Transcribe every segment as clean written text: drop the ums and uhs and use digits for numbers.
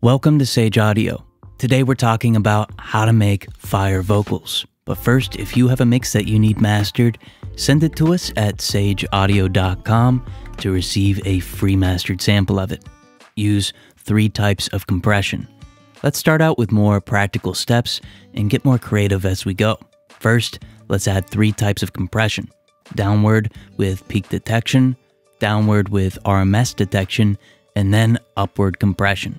Welcome to Sage Audio. Today we're talking about how to make fire vocals. But first, if you have a mix that you need mastered, send it to us at sageaudio.com to receive a free mastered sample of it. Use 3 types of compression. Let's start out with more practical steps and get more creative as we go. First, let's add 3 types of compression. Downward with peak detection, downward with RMS detection, and then upward compression.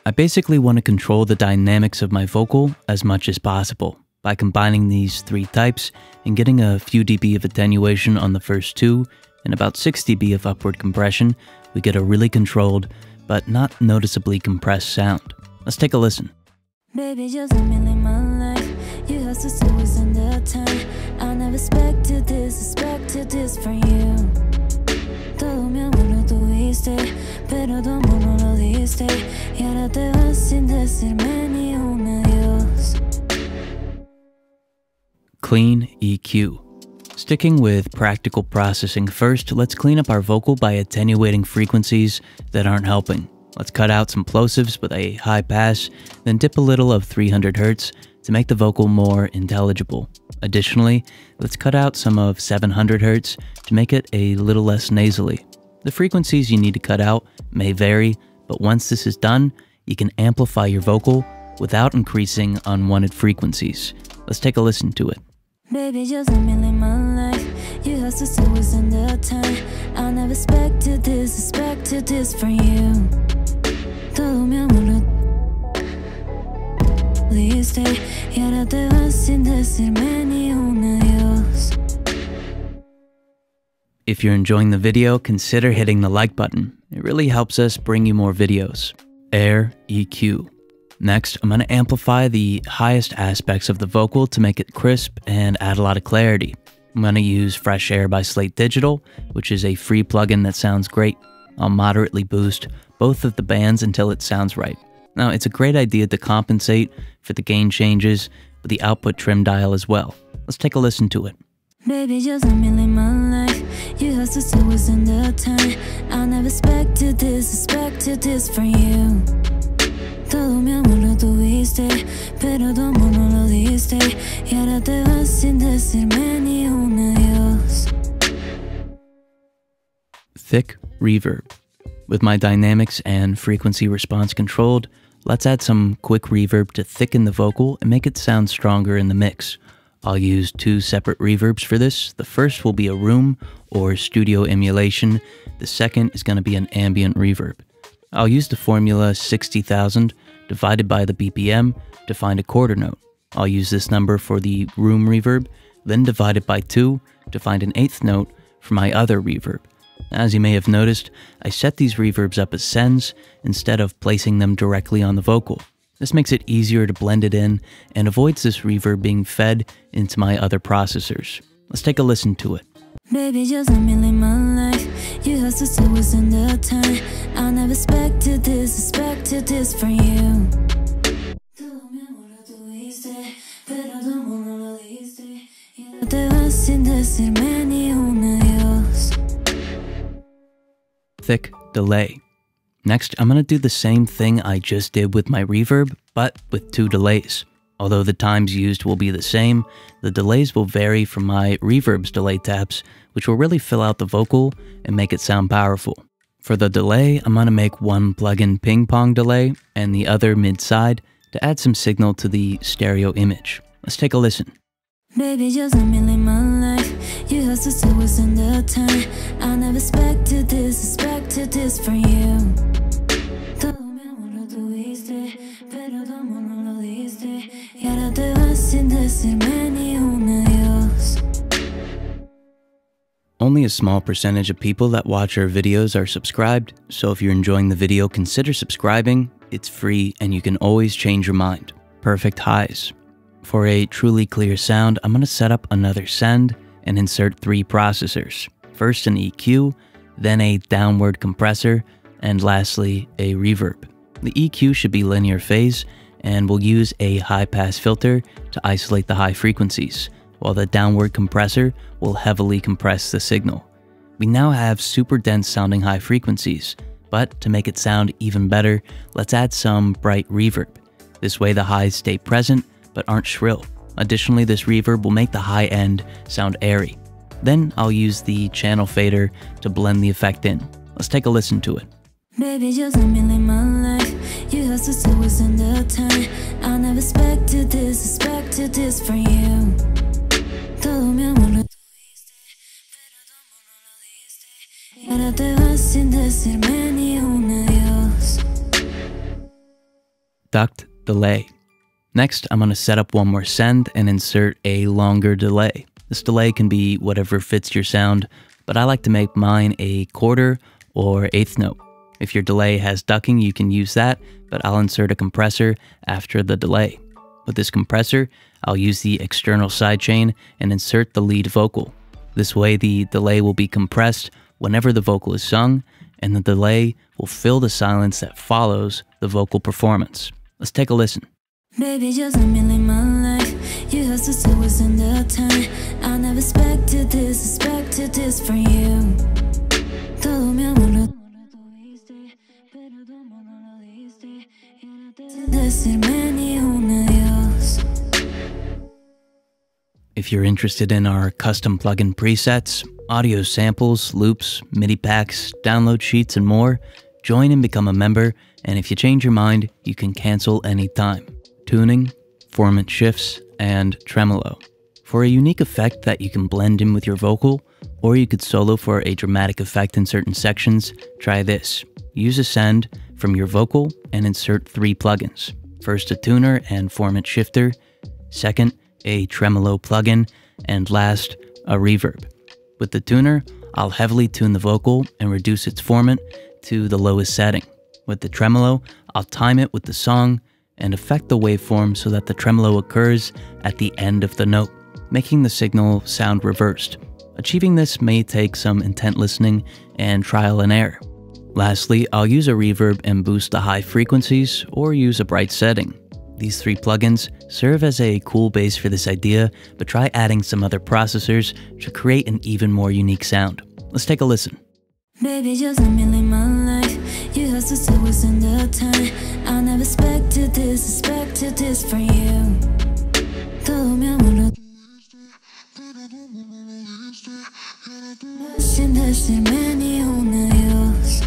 I basically want to control the dynamics of my vocal as much as possible. By combining these 3 types and getting a few dB of attenuation on the first 2 and about 6 dB of upward compression, we get a really controlled but not noticeably compressed sound. Let's take a listen. Baby, just let me live my life. You have to say what's in the time. I never expected this from you. Todo mi amor lo tuviste, pero tu amor no lo diste. Y ahora te vas sin decirme ni un adiós. Clean EQ. Sticking with practical processing first, let's clean up our vocal by attenuating frequencies that aren't helping. Let's cut out some plosives with a high pass, then dip a little of 300 Hz to make the vocal more intelligible. Additionally, let's cut out some of 700 Hz to make it a little less nasally. The frequencies you need to cut out may vary, but once this is done, you can amplify your vocal without increasing unwanted frequencies. Let's take a listen to it. Baby, just let me live my life. You have to say what's in the time. I never expected this from you. Todo mi amor lo diste, y ahora te vas sin decirme ni un adiós. If you're enjoying the video, consider hitting the like button. It really helps us bring you more videos. Air EQ. Next, I'm going to amplify the highest aspects of the vocal to make it crisp and add a lot of clarity. I'm going to use Fresh Air by Slate Digital, which is a free plugin that sounds great. I'll moderately boost both of the bands until it sounds right. Now, it's a great idea to compensate for the gain changes with the output trim dial as well. Let's take a listen to it. Baby, just let me live my life. You have to say what's in the time. I never expected this from you. Todo mi amor lo tuviste, pero tu amor no lo diste. Y ahora te vas sin decirme ni un adiós. Thick reverb. With my dynamics and frequency response controlled, let's add some quick reverb to thicken the vocal and make it sound stronger in the mix. I'll use 2 separate reverbs for this. The first will be a room or studio emulation. The second is going to be an ambient reverb. I'll use the formula 60,000 divided by the BPM to find a quarter note. I'll use this number for the room reverb, then divide it by 2 to find an 1/8 note for my other reverb. As you may have noticed, I set these reverbs up as sends instead of placing them directly on the vocal. This makes it easier to blend it in and avoids this reverb being fed into my other processors. Let's take a listen to it. Baby, just let me live my life. You have to say what's in the time. I never expected this from you. Todo mi amor lo tuviste, pero tu amor no lo diste. Y ahora te vas sin decirme ni un adiós. Thick delay. Next, I'm going to do the same thing I just did with my reverb, but with 2 delays. Although the times used will be the same, the delays will vary from my reverb's delay taps, which will really fill out the vocal and make it sound powerful. For the delay, I'm going to make one plug-in ping-pong delay and the other mid-side to add some signal to the stereo image. Let's take a listen. Baby, just let me live my life. You have to say what's in the time. I never expected this from you. Todo mi amor lo tuviste, pero tu amor no lo diste. Y ahora te vas sin decirme ni un adiós. Only a small percentage of people that watch our videos are subscribed, so if you're enjoying the video, consider subscribing. It's free and you can always change your mind. Perfect highs. For a truly clear sound, I'm going to set up another send and insert 3 processors. First an EQ, then a downward compressor, and lastly a reverb. The EQ should be linear phase, and we'll use a high-pass filter to isolate the high frequencies, while the downward compressor will heavily compress the signal. We now have super dense sounding high frequencies, But to make it sound even better, let's add some bright reverb. This way the highs stay present but aren't shrill. Additionally, this reverb will make the high end sound airy. Then I'll use the channel fader to blend the effect in. Let's take a listen to it. Baby, just let me live my life. You have to stay within the time. I never expected this from you. Todo mi amor lo tuviste, pero tu amor no lo diste. Y ahora te vas sin decirme ni un adiós. Duct delay. Next, I'm going to set up one more send and insert a longer delay. This delay can be whatever fits your sound, but I like to make mine a quarter or eighth note. If your delay has ducking, you can use that, but I'll insert a compressor after the delay. With this compressor, I'll use the external sidechain and insert the lead vocal. This way, the delay will be compressed whenever the vocal is sung, and the delay will fill the silence that follows the vocal performance. Let's take a listen. Baby, just let me live my life. You have to stay within the time. I never expected this from you. Todo mi amor lo tuviste, pero tu amor no lo diste. Y ahora te vas sin decirme ni un adiós. If you're interested in our custom plugin presets, audio samples, loops, MIDI packs, download sheets, and more, join and become a member, and if you change your mind, you can cancel anytime. Tuning, formant shifts, and tremolo. For a unique effect that you can blend in with your vocal, or you could solo for a dramatic effect in certain sections, try this. Use a send from your vocal and insert 3 plugins. First, a tuner and formant shifter. Second, a tremolo plugin. And last, a reverb. With the tuner, I'll heavily tune the vocal and reduce its formant to the lowest setting. With the tremolo, I'll time it with the song and affect the waveform so that the tremolo occurs at the end of the note, making the signal sound reversed. Achieving this may take some intent listening and trial and error. Lastly, I'll use a reverb and boost the high frequencies or use a bright setting. These 3 plugins serve as a cool base for this idea, but try adding some other processors to create an even more unique sound. Let's take a listen. Baby, just let me live my life. You have to stay within the time. I never expected this from you. Todo mi amor lo tuviste, pero tu amor no lo diste. Y ahora te vas sin decirme ni un adiós.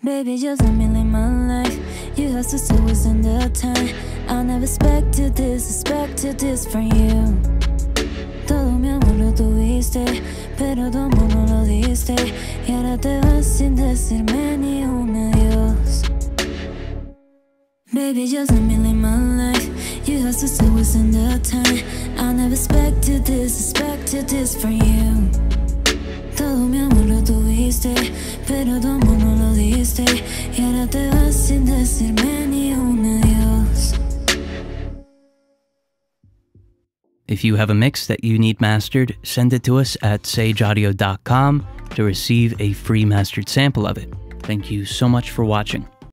Baby, just let me live my life. You have to stay within the time. I never expected this from you. Todo mi amor lo tuviste, pero tu amor no lo diste. Y ahora te vas sin decirme ni un adiós. Baby, just let me live my life. You have to stay within the time. I never expected this from you. Todo mi amor lo tuviste, pero tu amor no lo diste. Y ahora te vas sin decirme ni un adiós. If you have a mix that you need mastered, send it to us at sageaudio.com to receive a free mastered sample of it. Thank you so much for watching.